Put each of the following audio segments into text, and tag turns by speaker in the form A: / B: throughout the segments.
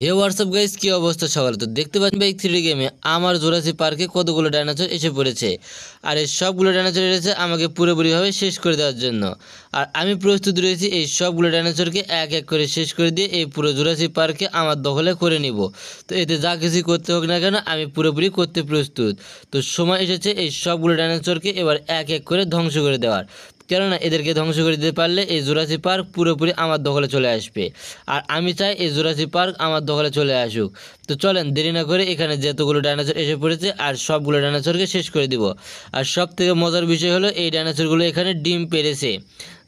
A: হে WhatsApp guys, কি অবস্থা সবার? তো দেখতে পাচ্ছেন ভাই 3D গেমে আমার জোরাসিক পার্কে কতগুলো ডাইনোসর এসে পড়েছে। আর এই সবগুলো ডাইনোসর এসেছে আমাকে পুরোপুরিভাবে শেষ করে দেওয়ার জন্য। আর আমি প্রস্তুত রয়েছি এই সবগুলো ডাইনোসরকে এক এক করে শেষ করে দিয়ে এই পুরো জোরাসিক পার্কে আমার দখলে করে নিব। তো এতে যা কিছু করতে হোক না কেন আমি পুরোপুরি করতে প্রস্তুত। তো সময় এসেছে এই সবগুলো ডাইনোসরকে এবার এক এক করে ধ্বংস করে দেওয়ার। কেননা এদেরকে ধ্বংস করে দিতে পারলে এই জোরাসিক পার্ক পুরোপুরি আমার দখলে চলে আসবে। আর আমি চাই এই জোরাসিক পার্ক আমার দখলে চলে আসুক। তো চলেন দেরি না করে এখানে যতগুলো ডাইনোসর এসে পড়েছে আর সবগুলো ডাইনোসরকে শেষ করে দিব। আর সব থেকে মজার বিষয় হলো এই ডাইনোসরগুলো এখানে ডিম পেড়েছে,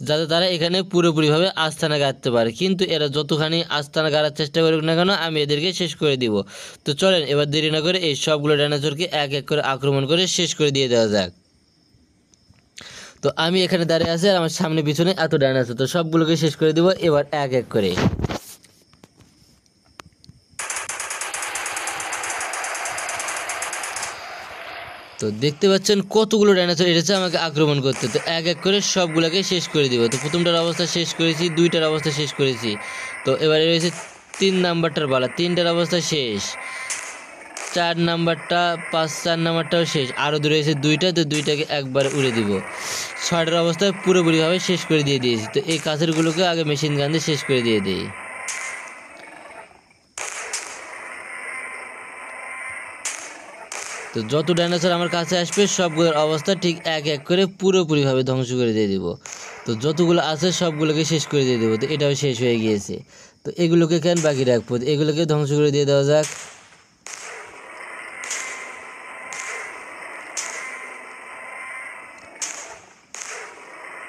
A: যাতে তারা এখানে পুরোপুরিভাবে আস্তানা গাড়তে পারে। কিন্তু এরা যতখানি আস্তানা গাড়ার চেষ্টা করুক না কেন আমি এদেরকে শেষ করে দিব। তো চলেন এবার দেরি না করে এই সবগুলো ডাইনোসরকে এক এক করে আক্রমণ করে শেষ করে দিয়ে দেওয়া যাক। তো আমি এখানে দাঁড়িয়ে আছি আর আমার সামনে পিছনে এত ডাইনোসর, তো সবগুলোকে শেষ করে দিব এবার এক এক করে। তো দেখতে পাচ্ছেন কতগুলো ডাইনোসর এসেছে আমাকে আক্রমণ করতে। তো এক এক করে সবগুলোকে শেষ করে দিব। তো প্রথমটার অবস্থা শেষ করেছি, দুইটার অবস্থা শেষ করেছি। তো এবারে রয়েছে 3 নাম্বারটার পালা, 3টার অবস্থা শেষ। 4 নাম্বারটা 4 নাম্বারটাও শেষ। আরও রয়েছে 2টা, তো 2টাকে একবার উড়ে দিব। 6টার অবস্থা পুরোপুরিভাবে শেষ করে দিয়েছি। তো এই কাছেরগুলোকে আগে মেশিন গান দিয়ে শেষ করে দিই। তো যত ডাইনোসর আমার কাছে আসবে সবগুলোর অবস্থা ঠিক এক এক করে পুরোপুরিভাবে ধ্বংস করে দিয়ে দিব। তো যতগুলো আছে সবগুলোকে শেষ করে দিয়ে দেবো। তো এটাও শেষ হয়ে গিয়েছে। তো এগুলোকে কেন বাকি রাখবো, এগুলোকে ধ্বংস করে দিয়ে দেওয়া যাক।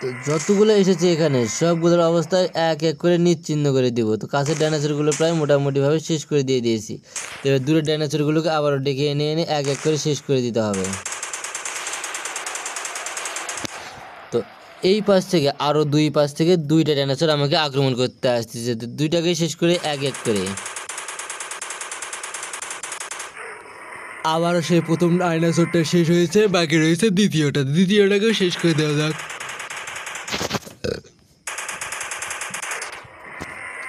A: তো যতগুলো এসেছে এখানে সবগুলোর অবস্থায় এক এক করে নিশ্চিহ্ন করে দিব। তো কাছের ডাইনোসরগুলো প্রায় মোটামুটিভাবে শেষ করে দিয়ে দিয়েছি। তো এবার দূরের ডাইনোসরগুলোকে আবারও ডেকে এনে এনে এক এক করে শেষ করে দিতে হবে। তো এই পাশ থেকে আরও দুই পাশ থেকে 2টা ডাইনোসর আমাকে আক্রমণ করতে আসতেছে। তো 2টাকে শেষ করে এক এক করে। আবারও সেই প্রথম ডাইনোসরটা শেষ হয়েছে, বাকি রয়েছে দ্বিতীয়টাকেও শেষ করে দেওয়া যাক।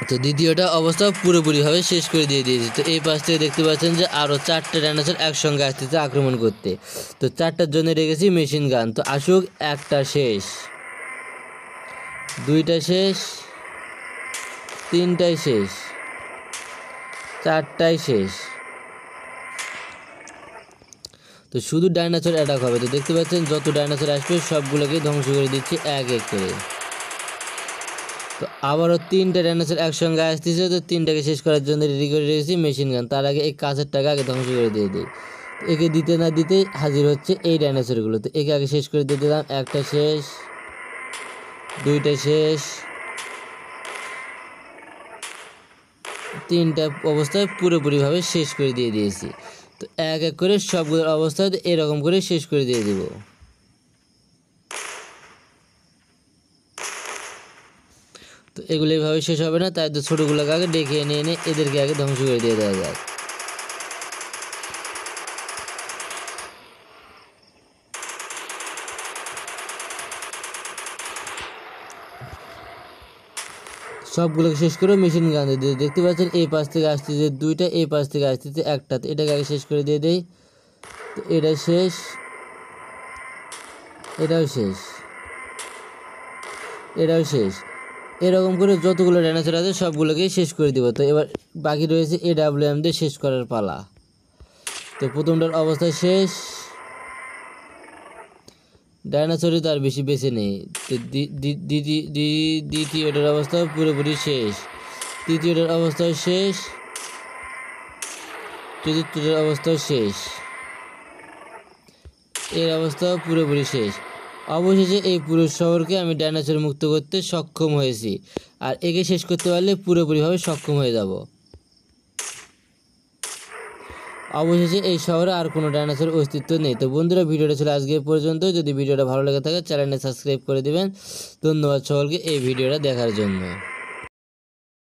A: তো দ্বিতীয়টা অবস্থা পুরোপুরিভাবে শেষ করে দিয়ে দিয়েছি। তো এই পাশ থেকে দেখতে পাচ্ছেন যে আরও 4টা ডাইনোসর একসঙ্গে আসতেছে আক্রমণ করতে। তো 4টার জন্য রেখেছি মেশিন গান। তো আসুক, একটা শেষ, 2টা শেষ, 3টাই শেষ, 4টাই শেষ। তো শুধু ডাইনোসর অ্যাটাক হবে। তো দেখতে পাচ্ছেন যত ডাইনোসর আসবে সবগুলোকে ধ্বংস করে দিচ্ছি এক এক করে। তো আবারও 3টা ডাইনোসর একসঙ্গে আসতেছে। তো 3টাকে শেষ করার জন্য রেডি করে রেখেছি মেশিন গান। তার আগে এই কাছের টাকা আগে ধ্বংস করে দিয়ে দিই। একে দিতে না দিতেই হাজির হচ্ছে এই ডাইনোসরগুলো। তো একে আগে শেষ করে দিয়ে দিলাম। একটা শেষ, 2টা শেষ, 3টা অবস্থায় পুরোপুরিভাবে শেষ করে দিয়ে দিয়েছি। তো এক এক করে সবগুলোর অবস্থা এরকম করে শেষ করে দিয়ে দিব। তো এগুলো এইভাবে শেষ হবে না, তাই তো ছোটোগুলোকে আগে ডেকে এনে এনে এদেরকে আগে ধ্বংস করে দিয়ে দেওয়া যায়। সবগুলোকে শেষ করে মেশিন গান দিয়ে দিই। দেখতে পাচ্ছেন এই পাশ থেকে আসতেছে 2টা, এই পাশ থেকে আসতেছে একটা। তো এটাকে আগে শেষ করে দিয়ে দেই। তো এটা শেষ, এটাও শেষ, এটাও শেষ। এরকম করে যতগুলো ডাইনোসর আছে সবগুলোকেই শেষ করে দিব। তো এবার বাকি রয়েছে AWM দিয়ে শেষ করার পালা। তো প্রথমটার অবস্থা শেষ, ডাইনোসরই তো আর বেশি বেঁচে নেই। তো দ্বিতীয়টার অবস্থা পুরোপুরি শেষ, তৃতীয়টার অবস্থাও শেষ, চতুর্থটার অবস্থাও শেষ, এর অবস্থা পুরোপুরি শেষ। অবশেষে এই পুরো শহরকে আমি ডাইনোসর মুক্ত করতে সক্ষম হয়েছি। আর একে শেষ করতে পারলে পুরোপুরিভাবে সক্ষম হয়ে যাব। অবশেষে এই শহরে আর কোনো ডাইনোসর অস্তিত্ব নেই। তো বন্ধুরা, ভিডিওটা ছিল আজকে পর্যন্ত। যদি ভিডিওটা ভালো লেগে থাকে চ্যানেলটা সাবস্ক্রাইব করে দেবেন। ধন্যবাদ সকলকে এই ভিডিওটা দেখার জন্য।